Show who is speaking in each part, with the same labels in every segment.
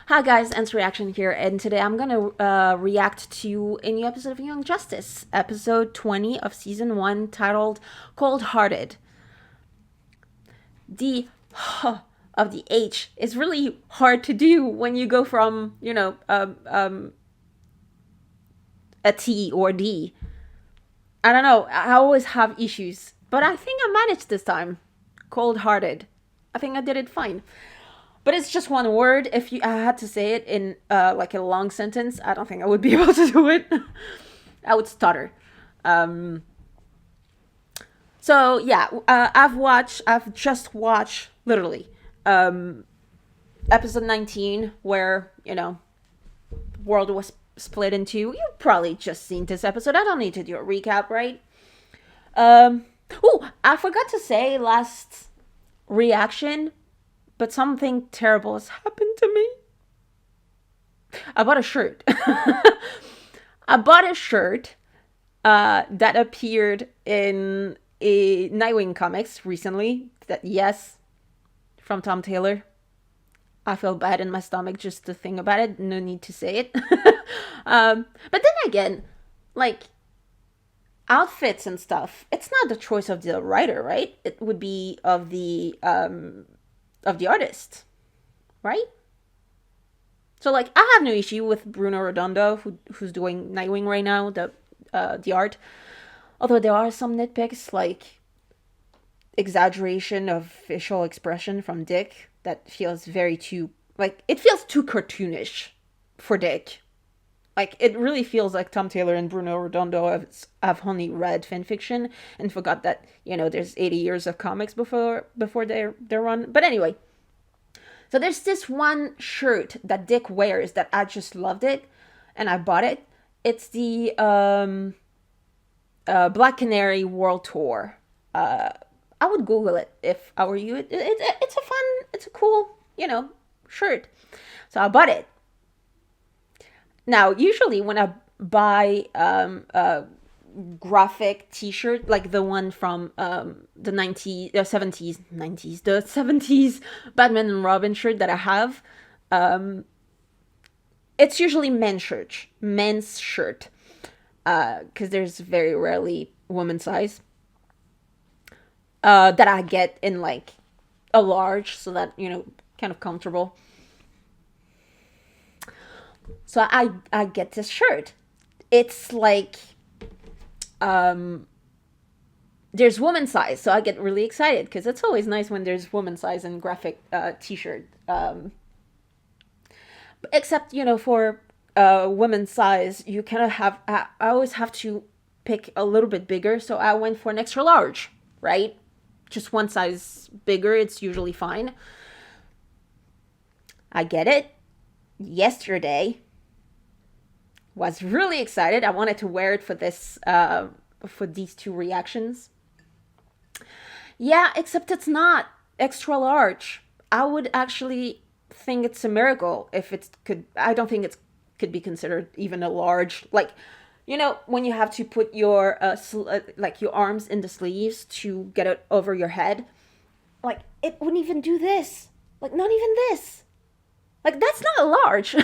Speaker 1: Hi guys, Ants Reaction here, and today I'm gonna react to a new episode of Young Justice, episode 20 of season 1, titled Coldhearted. The of the H is really hard to do when you go from, a T or D. I don't know, I always have issues, but I think I managed this time. Coldhearted. I think I did it fine. But it's just one word. If I had to say it in like a long sentence, I don't think I would be able to do it. I would stutter. Um, so yeah, I've just watched literally um, episode 19, where the world was split into. You've probably just seen this episode. I don't need to do a recap, right? Um, oh, I forgot to say last reaction, but something terrible has happened to me. I bought a shirt. I bought a shirt that appeared in a Nightwing comics recently. That, yes, from Tom Taylor. I feel bad in my stomach just to think about it. No need to say it. But then again, like outfits and stuff, it's not the choice of the writer, right? It would be of the artist, right? So like I have no issue with Bruno Redondo, who's doing Nightwing right now, the art. Although there are some nitpicks, like exaggeration of facial expression from Dick that feels very too, like, it feels too cartoonish for Dick. Like, it really feels like Tom Taylor and Bruno Redondo have only read fanfiction and forgot that, there's 80 years of comics before their run. But anyway, so there's this one shirt that Dick wears that I just loved it, and I bought it. It's the Black Canary World Tour. I would Google it if I were you. It's a cool, shirt. So I bought it. Now, usually when I buy a graphic T-shirt, like the one from the 90s, 70s, 90s, the 70s Batman and Robin shirt that I have, it's usually men's shirt, because there's very rarely women's size that I get in like a large, so that kind of comfortable. So I get this shirt. It's like there's woman size, so I get really excited because it's always nice when there's woman size in graphic T-shirt. Except for women's size, you kind of have. I always have to pick a little bit bigger, so I went for an extra large, right? Just one size bigger, it's usually fine. I get it. Yesterday, was really excited. I wanted to wear it for these two reactions. Yeah, except it's not extra large. I would actually think it's a miracle if it could. I don't think it could be considered even a large. Like, when you have to put your like your arms in the sleeves to get it over your head. Like, it wouldn't even do this. Like, not even this. Like, that's not a large.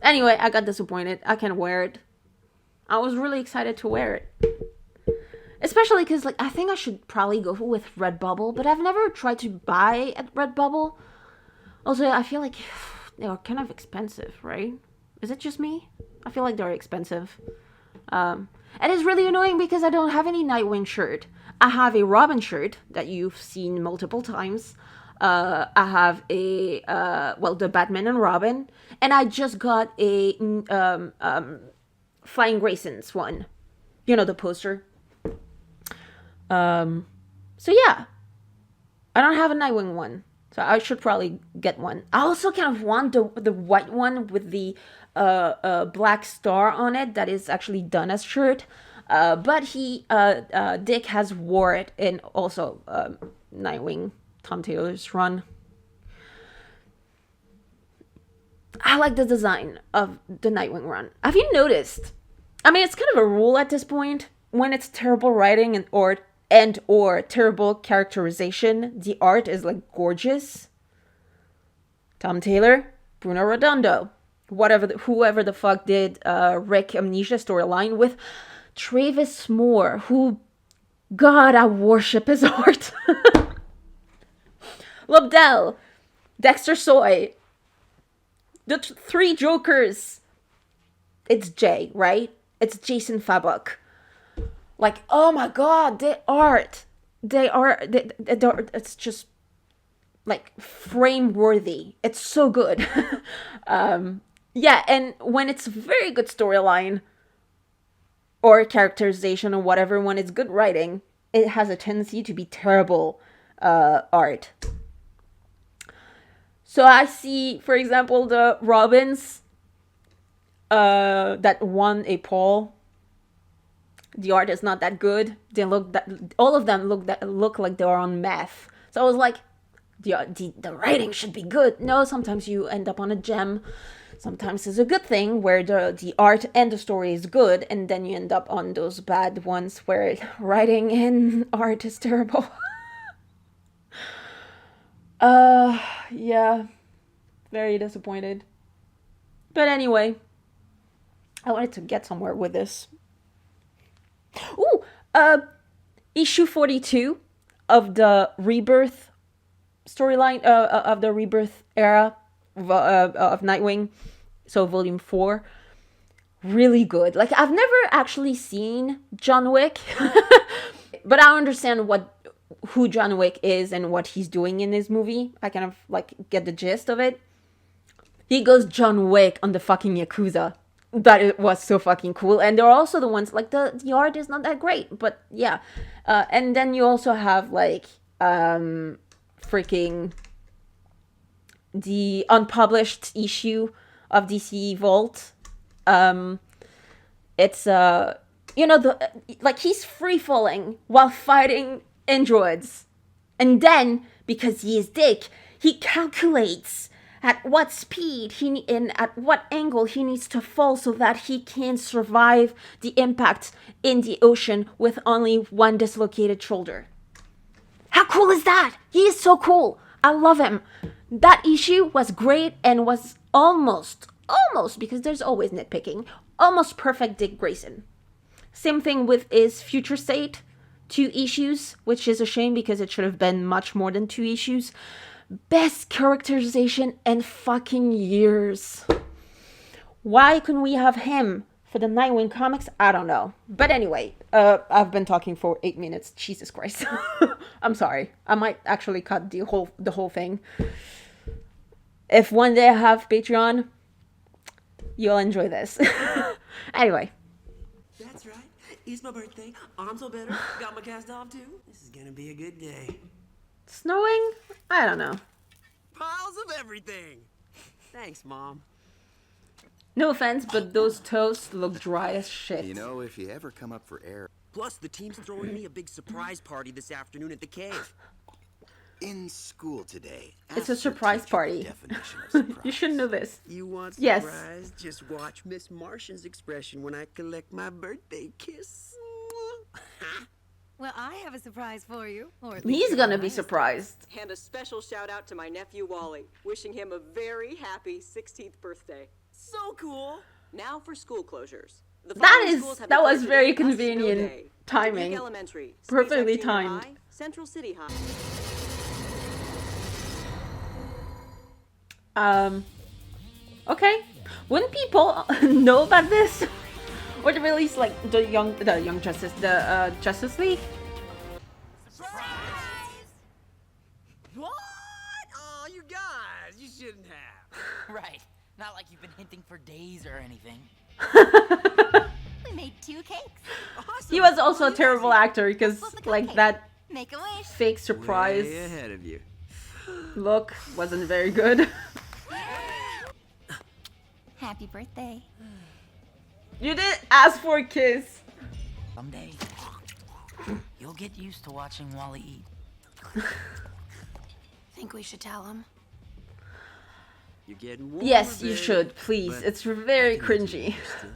Speaker 1: Anyway, I got disappointed. I can't wear it. I was really excited to wear it. Especially because, like, I think I should probably go with Redbubble, but I've never tried to buy at Redbubble. Also, I feel like they're kind of expensive, right? Is it just me? I feel like they're expensive. And it's really annoying because I don't have any Nightwing shirt. I have a Robin shirt that you've seen multiple times. I have the Batman and Robin, and I just got a Flying Graysons one. The poster. So yeah, I don't have a Nightwing one, so I should probably get one. I also kind of want the white one with the black star on it that is actually done as shirt. But Dick has wore it in also Nightwing, Tom Taylor's run. I like the design of the Nightwing run. Have you noticed? I mean, it's kind of a rule at this point. When it's terrible writing and or terrible characterization, the art is like gorgeous. Tom Taylor, Bruno Redondo, whoever the fuck did Rick Amnesia storyline with Travis Moore, who, God, I worship his art. Lobdell, Dexter Soy, the three Jokers. It's Jay, right? It's Jason Fabok. Like, oh my God, it's just like frame worthy. It's so good. Yeah, and when it's very good storyline or characterization or whatever, when it's good writing, it has a tendency to be terrible art. So I see, for example, the Robins that won a poll. The art is not that good. All of them look like they are on meth. So I was like, the writing should be good. No, sometimes you end up on a gem. Sometimes it's a good thing where the art and the story is good, and then you end up on those bad ones where writing and art is terrible. Yeah, very disappointed. But anyway, I wanted to get somewhere with this. Ooh, issue 42 of the Rebirth storyline, of the Rebirth era of Nightwing. So volume 4. Really good. Like, I've never actually seen John Wick, but I understand who John Wick is and what he's doing in this movie. I kind of like get the gist of it. He goes John Wick on the fucking Yakuza. That it was so fucking cool. And there are also the ones like the art is not that great, but yeah. And then you also have like freaking the unpublished issue of DC Vault. It's like he's free falling while fighting androids, and then because he is Dick, he calculates at what speed and at what angle he needs to fall so that he can survive the impact in the ocean with only one dislocated shoulder. How cool is that? He is so cool. I love him. That issue was great and was almost, because there's always nitpicking, almost perfect Dick Grayson. Same thing with his Future State, 2 issues, which is a shame because it should have been much more than 2 issues. Best characterization in fucking years. Why couldn't we have him for the Nightwing comics? I don't know. But anyway, I've been talking for 8 minutes. Jesus Christ. I'm sorry. I might actually cut the whole thing. If one day I have Patreon, you'll enjoy this. Anyway.
Speaker 2: That's right. It's my birthday. Arms are better. Got my cast off too. This is gonna be a good day.
Speaker 1: Snowing? I don't know.
Speaker 2: Piles of everything. Thanks, Mom.
Speaker 1: No offense, but those toasts look dry as shit.
Speaker 3: You know, if you ever come up for air...
Speaker 2: Plus, the team's throwing me a big surprise party this afternoon at the cave.
Speaker 3: In school today.
Speaker 1: It's a surprise party. You should know this.
Speaker 2: You want surprise?
Speaker 1: Yes.
Speaker 2: Just watch Miss Martian's expression when I collect my birthday kiss.
Speaker 4: Well, I have a surprise for you.
Speaker 1: He's gonna be surprised.
Speaker 5: And a special shout out to my nephew Wally, wishing him a very happy 16th birthday.
Speaker 2: So cool.
Speaker 5: Now for school closures.
Speaker 1: That was very convenient timing.
Speaker 5: Elementary,
Speaker 1: Perfectly
Speaker 5: Space
Speaker 1: timed.
Speaker 5: High, Central City High.
Speaker 1: Okay. Wouldn't people know about this? Or the release, like the Justice League?
Speaker 2: What? Oh, you guys, you shouldn't have.
Speaker 6: Right. Not like you've been hinting for days or anything.
Speaker 4: We made 2 cakes.
Speaker 2: Awesome.
Speaker 1: He was also a terrible actor because
Speaker 4: Flip the
Speaker 1: like
Speaker 4: cupcake.
Speaker 1: that
Speaker 4: Make a wish.
Speaker 1: fake surprise
Speaker 2: Way ahead of you.
Speaker 1: look wasn't very good.
Speaker 4: Happy birthday.
Speaker 1: You did ask for a kiss.
Speaker 6: Someday, you'll get used to watching Wally eat.
Speaker 4: Think we should tell him?
Speaker 2: You're getting warmer,
Speaker 1: Yes, you
Speaker 2: babe,
Speaker 1: should, please.
Speaker 2: but
Speaker 1: It's very
Speaker 2: I can do
Speaker 1: cringy.
Speaker 2: still.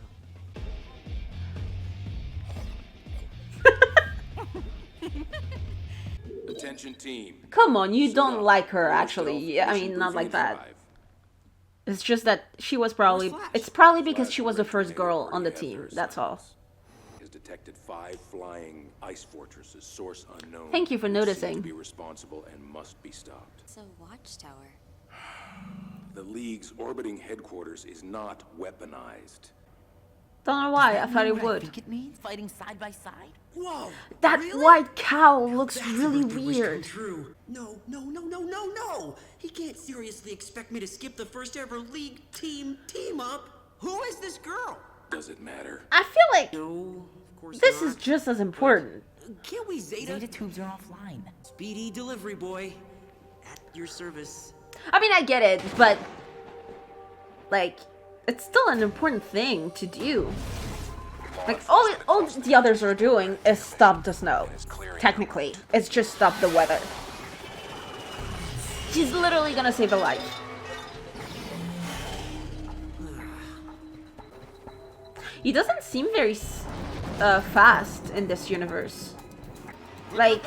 Speaker 7: Attention team.
Speaker 1: Come on, you
Speaker 7: Sit
Speaker 1: don't
Speaker 7: up.
Speaker 1: like her,
Speaker 7: Almost
Speaker 1: actually.
Speaker 7: off.
Speaker 1: Yeah, I
Speaker 7: Mission
Speaker 1: mean, not like
Speaker 7: briefing
Speaker 1: that.
Speaker 7: 5.
Speaker 1: It's just that she was probably...
Speaker 2: Where's Flash?
Speaker 1: It's probably because
Speaker 7: Flash
Speaker 1: she
Speaker 7: and
Speaker 1: was the
Speaker 7: Red
Speaker 1: first
Speaker 7: Tornado
Speaker 1: girl on the
Speaker 7: already have
Speaker 1: team.
Speaker 7: their
Speaker 1: That's all.
Speaker 7: assignments. Has detected 5 flying ice fortresses, source unknown.
Speaker 1: Thank you for
Speaker 7: which seem
Speaker 1: noticing.
Speaker 7: to be responsible and must be stopped.
Speaker 4: It's a watchtower.
Speaker 7: The League's orbiting headquarters is not weaponized.
Speaker 1: Don't know why. I
Speaker 6: That
Speaker 1: thought
Speaker 6: mean
Speaker 1: it
Speaker 6: what I
Speaker 1: would.
Speaker 6: think it means? Fighting side by side?
Speaker 2: Whoa!
Speaker 1: That
Speaker 2: really?
Speaker 1: white cow looks
Speaker 2: That's a
Speaker 1: really
Speaker 2: birthday wish come
Speaker 1: weird.
Speaker 2: true. No. He can't seriously expect me to skip the first ever league team up. Who is this girl?
Speaker 7: Does it matter?
Speaker 1: I feel like
Speaker 2: No, of course
Speaker 1: this
Speaker 2: not.
Speaker 1: is just as important.
Speaker 2: Can't we Zeta?
Speaker 6: Data tubes are offline.
Speaker 2: Speedy delivery boy. At your service.
Speaker 1: I mean, I get it, but like, it's still an important thing to do. Like, all the others are doing is stop the snow. Technically, it's just stop the weather. She's literally gonna save a life. He doesn't seem very fast in this universe. Like,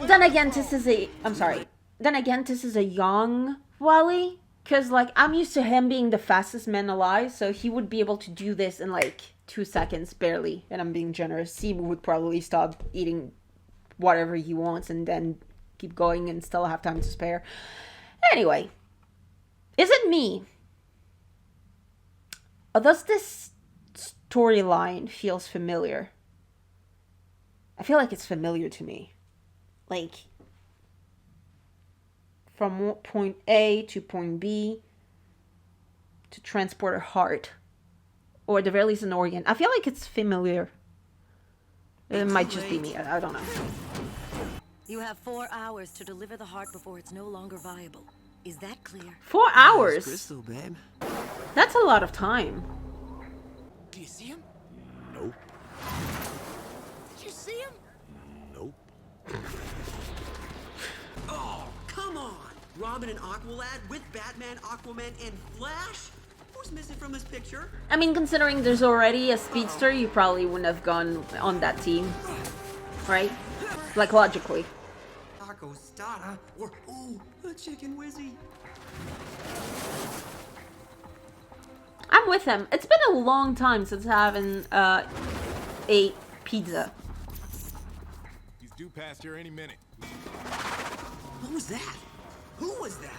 Speaker 1: then again, this is a... I'm sorry. Then again, this is a young Wally. Because, like, I'm used to him being the fastest man alive. So he would be able to do this in, like, 2 seconds, barely. And I'm being generous. He would probably stop eating whatever he wants and then keep going and still have time to spare. Anyway. Is it me? Or does this storyline feels familiar? I feel like it's familiar to me. Like, from point A to point B to transport a heart. Or at the very least an organ. I feel like it's familiar. It might just be me. I don't know.
Speaker 4: You have 4 hours to deliver the heart before it's no longer viable. Is that clear?
Speaker 1: 4 hours?
Speaker 2: Crystal, babe.
Speaker 1: That's a lot of time.
Speaker 2: Do you see him?
Speaker 3: Nope.
Speaker 2: Did you see him?
Speaker 3: Nope.
Speaker 2: Oh, come on! Robin and Aqualad with Batman, Aquaman, and Flash? Who's missing from this picture?
Speaker 1: I mean, considering there's already a speedster, you probably wouldn't have gone on that team. Right? Like, logically.
Speaker 2: Taco Stada, or, ooh, a Chicken Wizzy.
Speaker 1: I'm with him. It's been a long time since having ate pizza.
Speaker 8: He's due past here any minute.
Speaker 2: What was that? Who was that?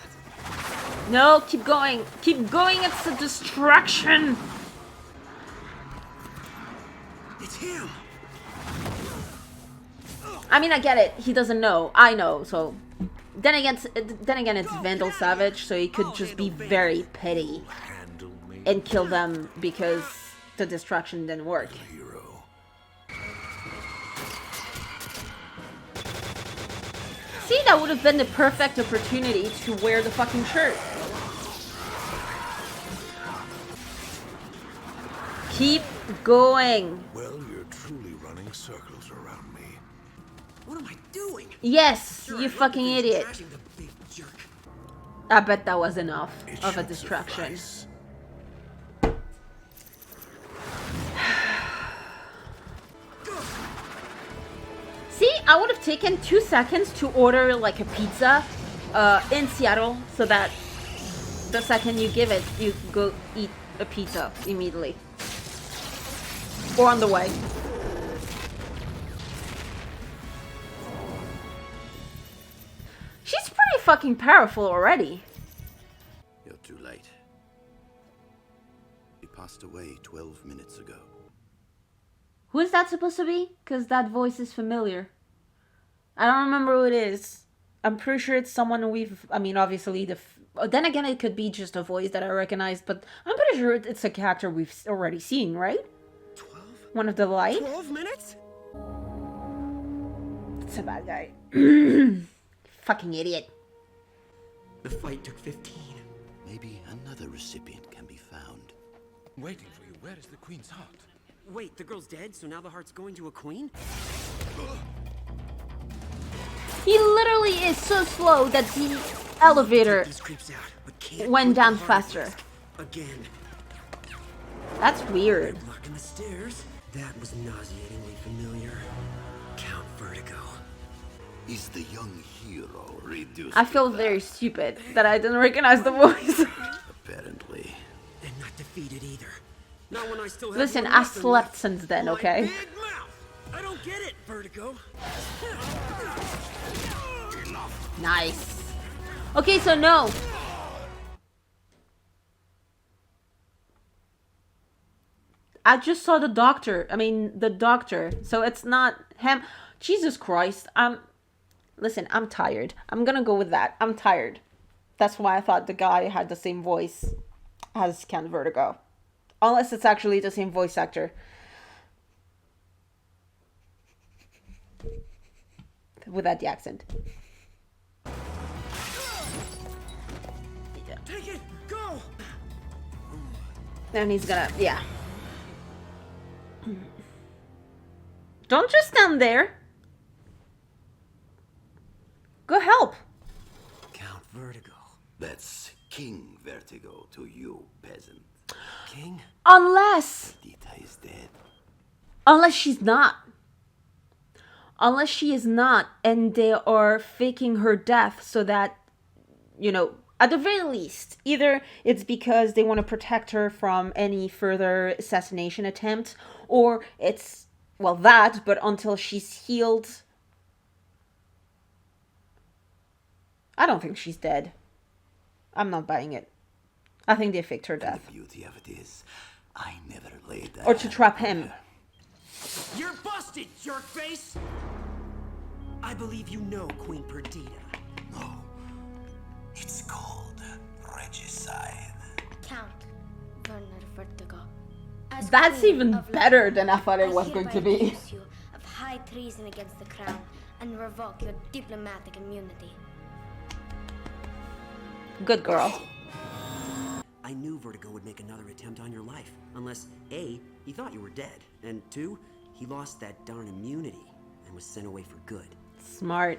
Speaker 1: No, keep going. Keep going. It's a distraction.
Speaker 2: It's him!
Speaker 1: I mean, I get it. He doesn't know. I know. So, then again, it's Vandal Savage, so he could just be very petty and kill them because the distraction didn't work. See, that would have been the perfect opportunity to wear the fucking shirt. Keep going.
Speaker 8: Well, you're truly running circles around me.
Speaker 2: What am I doing?
Speaker 1: Yes,
Speaker 2: Sure,
Speaker 1: you
Speaker 2: I'd love to
Speaker 1: fucking
Speaker 2: finish
Speaker 1: idiot.
Speaker 2: trashing the big jerk.
Speaker 1: I bet that was enough
Speaker 8: It
Speaker 1: of a
Speaker 8: should
Speaker 1: distraction.
Speaker 8: suffice.
Speaker 1: See, I would have taken 2 seconds to order like a pizza in Seattle so that the second you give it, you go eat a pizza immediately. Or on the way. She's pretty fucking powerful already.
Speaker 3: You're too late. He passed away 12 minutes ago.
Speaker 1: Who is that supposed to be? Because that voice is familiar. I don't remember who it is. I'm pretty sure it's someone we've... I mean, obviously, then again, it could be just a voice that I recognize, but I'm pretty sure it's a character we've already seen, right?
Speaker 2: 12?
Speaker 1: One of the light?
Speaker 2: 12 minutes?
Speaker 1: It's a bad guy. Fucking idiot.
Speaker 2: The fight took 15.
Speaker 3: Maybe another recipient can be found.
Speaker 8: Waiting for you. Where is the Queen's heart?
Speaker 2: Wait, the girl's dead, so now the heart's going to a queen?
Speaker 1: He literally is so slow that the elevator
Speaker 2: These creeps out, but can't
Speaker 1: went
Speaker 2: put the
Speaker 1: down
Speaker 2: heart at
Speaker 1: faster.
Speaker 2: risk. Again.
Speaker 1: That's weird.
Speaker 2: Blocking the stairs. That was nauseatingly familiar. Count Vertigo.
Speaker 3: Is the young hero reduced?
Speaker 1: I feel very stupid that I didn't recognize the voice.
Speaker 3: The Apparently.
Speaker 2: And not defeated either. Not when I still have
Speaker 1: Listen,
Speaker 2: one
Speaker 1: I
Speaker 2: weapon
Speaker 1: slept
Speaker 2: left.
Speaker 1: since then,
Speaker 2: My
Speaker 1: okay?
Speaker 2: big mouth. I don't get it, Vertigo.
Speaker 1: Nice. Okay, so no. I just saw the doctor. I mean, the doctor. So it's not him. Jesus Christ. Listen, I'm tired. I'm gonna go with that. I'm tired. That's why I thought the guy had the same voice as Count Vertigo. Unless it's actually the same voice actor. Without the accent. Yeah.
Speaker 2: Take it. Go.
Speaker 1: And he's gonna, yeah. Don't just stand there. Go help.
Speaker 2: Count Vertigo.
Speaker 3: That's King Vertigo to you, peasant.
Speaker 2: King?
Speaker 1: Unless
Speaker 3: Dita is dead.
Speaker 1: she's not. Unless she is not, and they are faking her death so that, you know, at the very least, either it's because they want to protect her from any further assassination attempt, or it's, well, that, but until she's healed. I don't think she's dead. I'm not buying it. I think they faked her death.
Speaker 3: The beauty of it is, I never laid that.
Speaker 1: Or to trap him.
Speaker 2: You're busted, jerkface! I believe you know Queen Perdita.
Speaker 3: No. It's called regicide.
Speaker 9: Count Werner Vertigo. As
Speaker 1: That's
Speaker 9: Queen
Speaker 1: even
Speaker 9: of
Speaker 1: better
Speaker 9: London,
Speaker 1: than I thought it
Speaker 9: I
Speaker 1: was going to
Speaker 9: hereby
Speaker 1: be.
Speaker 9: accuse you of high treason against the crown and revoke your diplomatic immunity.
Speaker 1: Good girl.
Speaker 2: I knew Vertigo would make another attempt on your life. Unless, A, he thought you were dead, and 2, he lost that darn immunity and was sent away for good.
Speaker 1: Smart.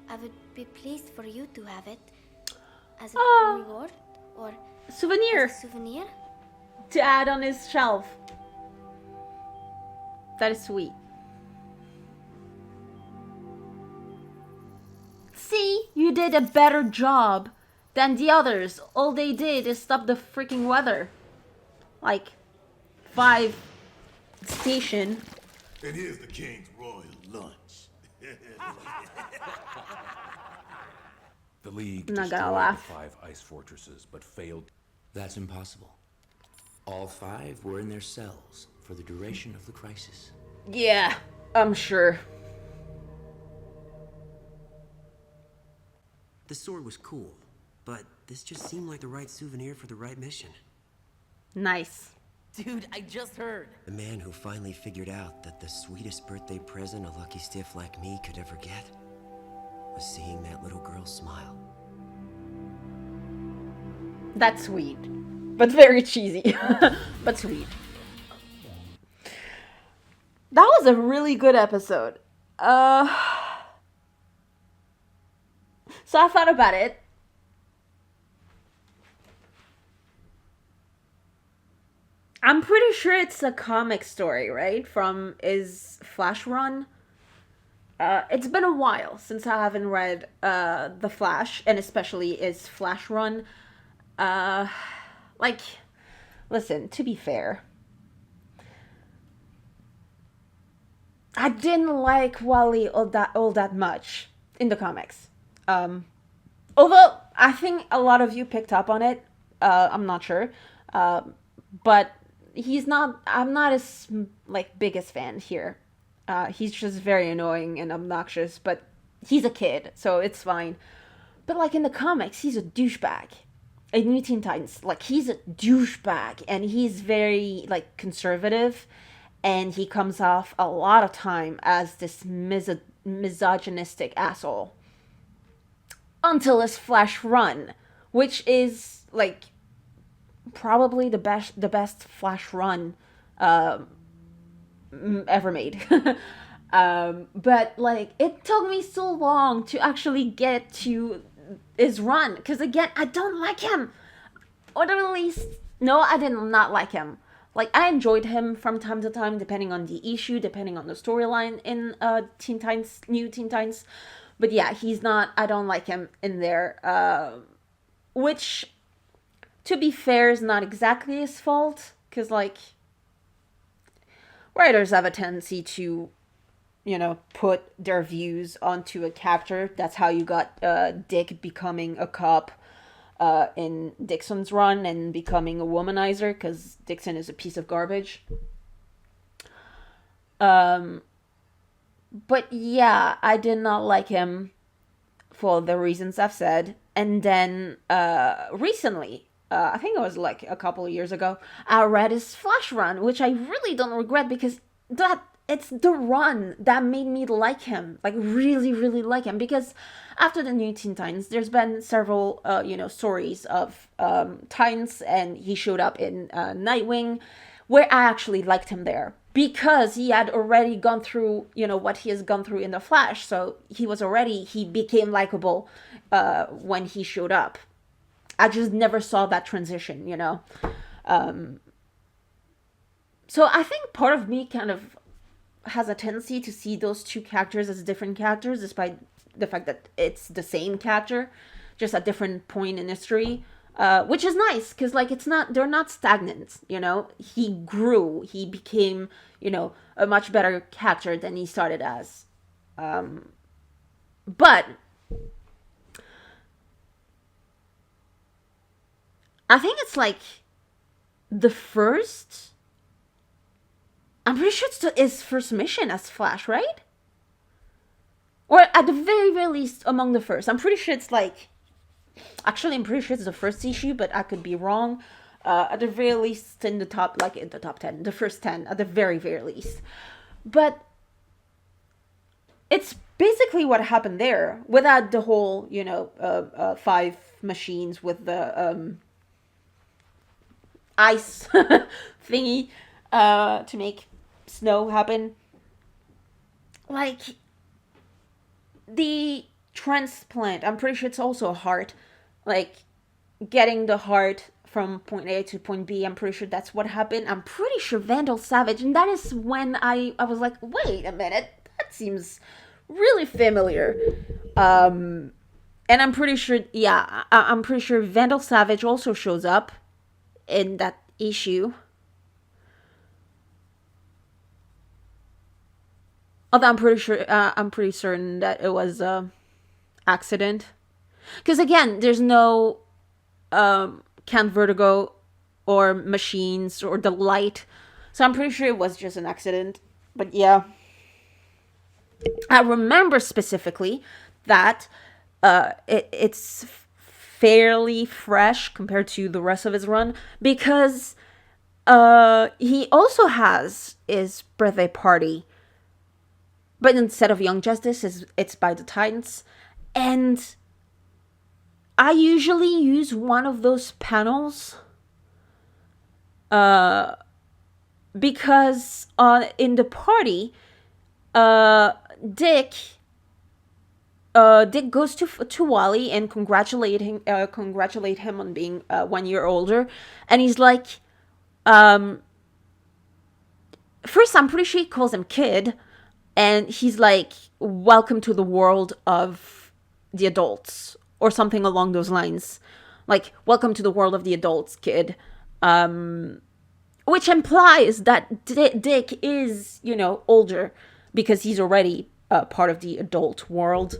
Speaker 9: I would be pleased for you to have it as a
Speaker 1: Oh.
Speaker 9: reward or
Speaker 1: Souvenir
Speaker 9: as a souvenir.
Speaker 1: to add on his shelf. That is sweet. See, you did a better job than the others. All they did is stop the freaking weather. Like, 5 station.
Speaker 8: And here's the king's royal lunch.
Speaker 7: The League
Speaker 1: I'm not
Speaker 7: destroyed
Speaker 1: gonna
Speaker 7: the
Speaker 1: laugh.
Speaker 7: 5 ice fortresses, but failed.
Speaker 3: That's impossible. All 5 were in their cells for the duration of the crisis.
Speaker 1: Yeah, I'm sure.
Speaker 2: The sword was cool, but this just seemed like the right souvenir for the right mission.
Speaker 1: Nice.
Speaker 6: Dude, I just heard.
Speaker 2: The man who finally figured out that the sweetest birthday present a lucky stiff like me could ever get was seeing that little girl smile.
Speaker 1: That's sweet. But very cheesy. But sweet. That was a really good episode. So I thought about it. I'm pretty sure it's a comic story, right? From is Flash Run. It's been a while since I haven't read The Flash, and especially is Flash Run. Like, listen, to be fair, I didn't like Wally all that much in the comics. Although I think a lot of you picked up on it. I'm not sure. But I'm not as, like, biggest fan here. He's just very annoying and obnoxious, but he's a kid, so it's fine. But, like, in the comics, he's a douchebag. In New Teen Titans, like, he's a douchebag, and he's very, like, conservative, and he comes off a lot of time as this misogynistic asshole. Until his Flash Run, which is, like, probably the best Flash Run ever made. But, like, it took me so long to actually get to his run, because, again, I don't like him. Or at least, no, I did not like him. Like, I enjoyed him from time to time, depending on the issue, depending on the storyline in Teen Titans, New Teen Titans. But yeah, I don't like him in there. Which, to be fair, is not exactly his fault, because, like, writers have a tendency to, put their views onto a character. That's how you got Dick becoming a cop in Dixon's run and becoming a womanizer, because Dixon is a piece of garbage. But yeah, I did not like him for the reasons I've said. And then recently, I think it was like a couple of years ago, I read his Flash run, which I really don't regret, because it's the run that made me like him, like really, really like him. Because after the New Teen Titans, there's been several, stories of Titans, and he showed up in Nightwing, where I actually liked him there, because he had already gone through, what he has gone through in the Flash. So he became likable when he showed up. I just never saw that transition, So I think part of me kind of has a tendency to see those two characters as different characters, despite the fact that it's the same character, just a different point in history. Which is nice, because, like, they're not stagnant, He grew, he became, a much better character than he started as. But I think it's like the first. I'm pretty sure it's his first mission as Flash, right? Or at the very, very least, among the first. I'm pretty sure it's like. Actually, I'm pretty sure it's the first issue, but I could be wrong. At the very least, in the top 10, the first 10, at the very, very least. But it's basically what happened there, without the whole, 5 machines with the ice thingy to make snow happen. Like, the transplant, I'm pretty sure it's also a heart. Like, getting the heart from point A to point B, I'm pretty sure that's what happened. I'm pretty sure Vandal Savage, and that is when I was like, wait a minute, that seems really familiar. And I'm pretty sure, I'm pretty sure Vandal Savage also shows up in that issue. Although I'm pretty certain that it was a accident. Because again, there's no Count Vertigo or machines or the light. So I'm pretty sure it was just an accident. But yeah. I remember specifically that it's fairly fresh compared to the rest of his run, because he also has his birthday party. But instead of Young Justice, it's by the Titans. And I usually use one of those panels because in the party, Dick goes to Wally and congratulate him on being 1 year older, and he's like, first I'm pretty sure he calls him kid, and he's like, welcome to the world of the adults, or something along those lines. Like, welcome to the world of the adults, kid. Which implies that Dick is, older, because he's already part of the adult world.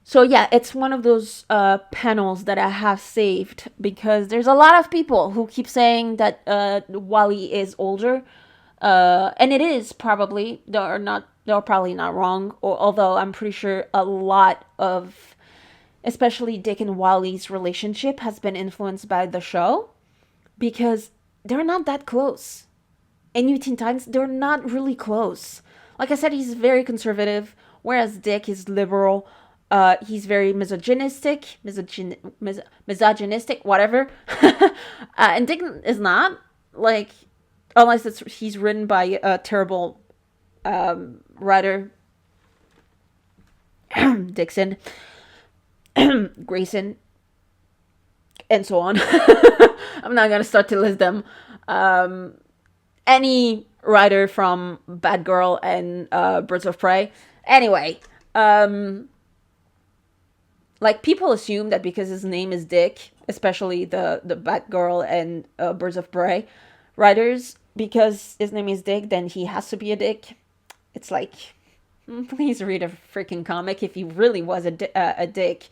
Speaker 1: So yeah, it's one of those panels that I have saved, because there's a lot of people who keep saying that Wally is older. And it is probably, they're probably not wrong, although I'm pretty sure a lot of, especially Dick and Wally's relationship has been influenced by the show, because they're not that close. In New Teen Titans, they're not really close. Like I said, he's very conservative, whereas Dick is liberal. He's very misogynistic, whatever. And Dick is not, like, unless he's written by a terrible writer, Dixon, Grayson, and so on. I'm not gonna start to list them. Any writer from Batgirl and Birds of Prey. Anyway, Like, people assume that because his name is Dick, especially the Batgirl and Birds of Prey writers, because his name is Dick, then he has to be a dick. It's like, please read a freaking comic. If he really was a dick,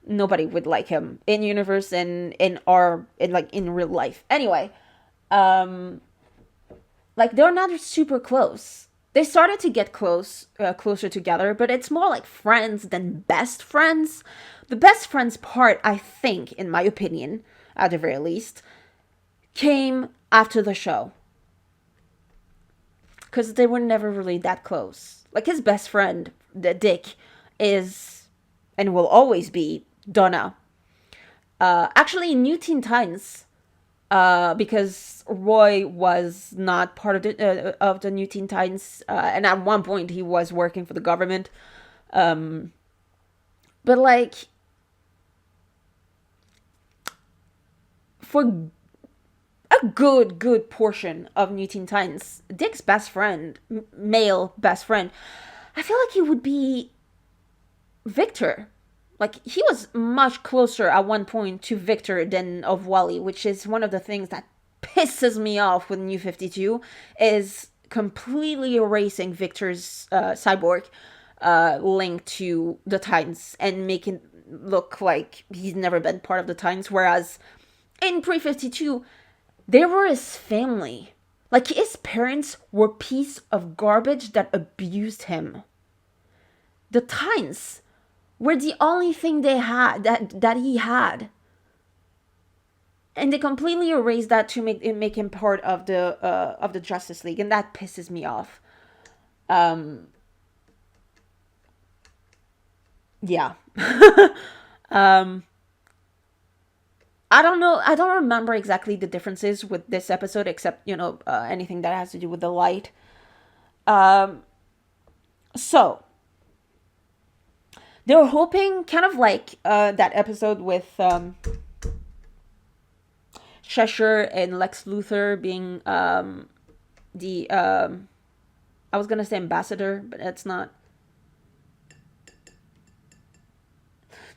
Speaker 1: nobody would like him in universe and in real life. Anyway, like, they're not super close. They started to get closer together, but it's more like friends than best friends. The best friends part, I think, in my opinion, at the very least, came after the show. Because they were never really that close. Like, his best friend, the Dick, is and will always be Donna. Actually, in New Teen Titans, because Roy was not part of the New Teen Titans, and at one point he was working for the government. But like, for a good portion of New Teen Titans, Dick's best friend, male best friend, I feel like he would be Victor. Like, he was much closer at one point to Victor than of Wally, which is one of the things that pisses me off with New 52, is completely erasing Victor's cyborg link to the Titans and making look like he's never been part of the Titans, whereas in Pre-52, they were his family. Like, his parents were piece of garbage that abused him. The Titans were the only thing they had that he had, and they completely erased that to make him part of the Justice League, and that pisses me off. Yeah. I don't know. I don't remember exactly the differences with this episode, except anything that has to do with the light. So they were hoping, kind of like that episode with Cheshire and Lex Luthor being the I was gonna say ambassador, but it's not.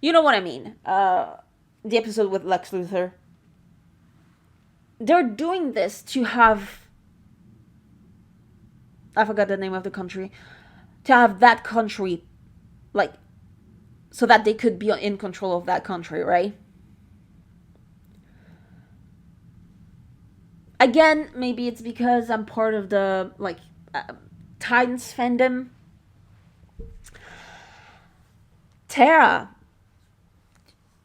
Speaker 1: You know what I mean? The episode with Lex Luthor. They're doing this to have, I forgot the name of the country, to have that country, like, so that they could be in control of that country, right? Again, maybe it's because I'm part of the, like, Titans fandom. Tara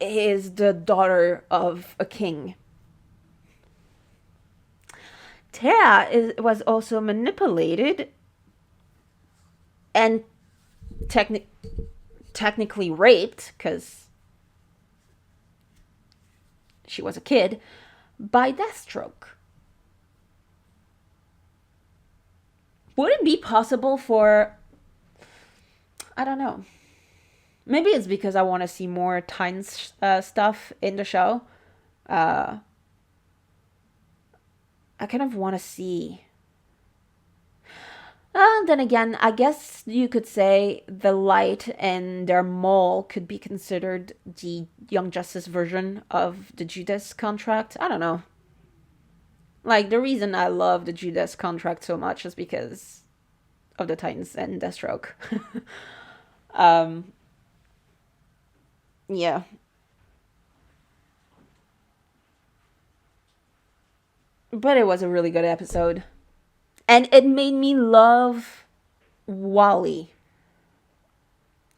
Speaker 1: is the daughter of a king. Tara was also manipulated and technically raped, because she was a kid, by Deathstroke. Would it be possible for, I don't know, maybe it's because I want to see more Titans stuff in the show. I kind of want to see. Then again, I guess you could say the Light and their mole could be considered the Young Justice version of the Judas Contract. I don't know. Like, the reason I love the Judas Contract so much is because of the Titans and Deathstroke. Yeah. But it was a really good episode. And it made me love Wally.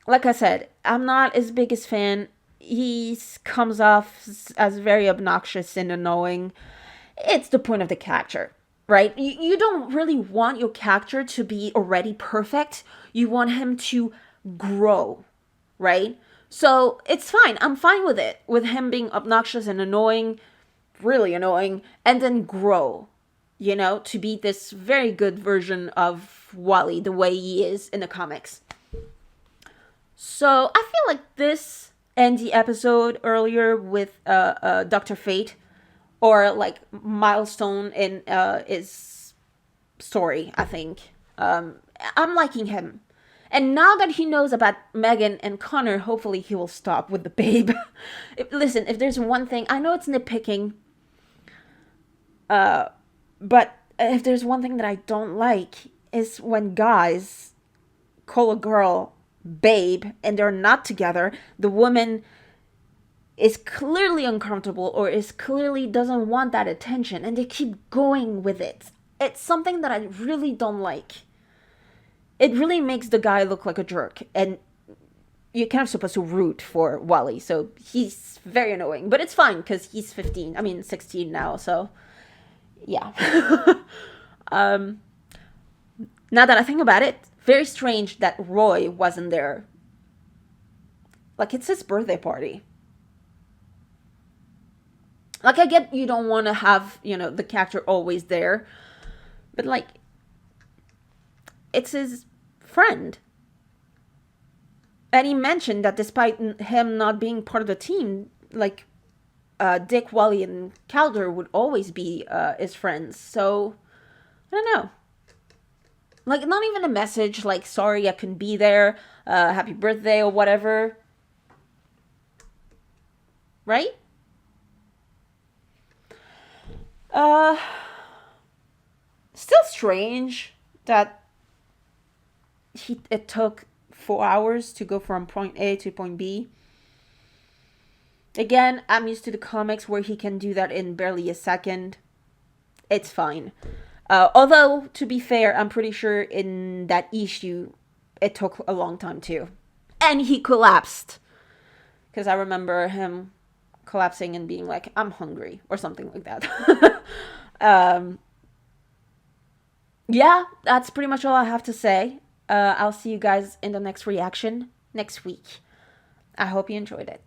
Speaker 1: Like I said, I'm not his biggest fan. He comes off as very obnoxious and annoying. It's the point of the character, right? You don't really want your character to be already perfect. You want him to grow, right? So it's fine. I'm fine with it. With him being obnoxious and annoying, really annoying, and then grow, to be this very good version of Wally, the way he is in the comics. So I feel like this and the episode earlier with Dr. Fate, or like milestone in his story, I think. I'm liking him. And now that he knows about Megan and Connor, hopefully he will stop with the babe. Listen, if there's one thing, I know it's nitpicking, but if there's one thing that I don't like is when guys call a girl babe and they're not together. The woman is clearly uncomfortable or is clearly doesn't want that attention and they keep going with it. It's something that I really don't like. It really makes the guy look like a jerk, and you're kind of supposed to root for Wally, so he's very annoying, but it's fine because he's 16 now, so yeah. Now that I think about it, very strange that Roy wasn't there. Like, it's his birthday party. Like, I get you don't want to have, the character always there, but like, it's his friend. And he mentioned that despite him not being part of the team, like, Dick, Wally, and Calder would always be his friends. So, I don't know. Like, not even a message like, sorry I couldn't be there, happy birthday, or whatever. Right? Still strange that it took 4 hours to go from point A to point B. Again, I'm used to the comics where he can do that in barely a second. It's fine. Although, to be fair, I'm pretty sure in that issue, it took a long time too. And he collapsed. Because I remember him collapsing and being like, I'm hungry, or something like that. Yeah, that's pretty much all I have to say. I'll see you guys in the next reaction next week. I hope you enjoyed it.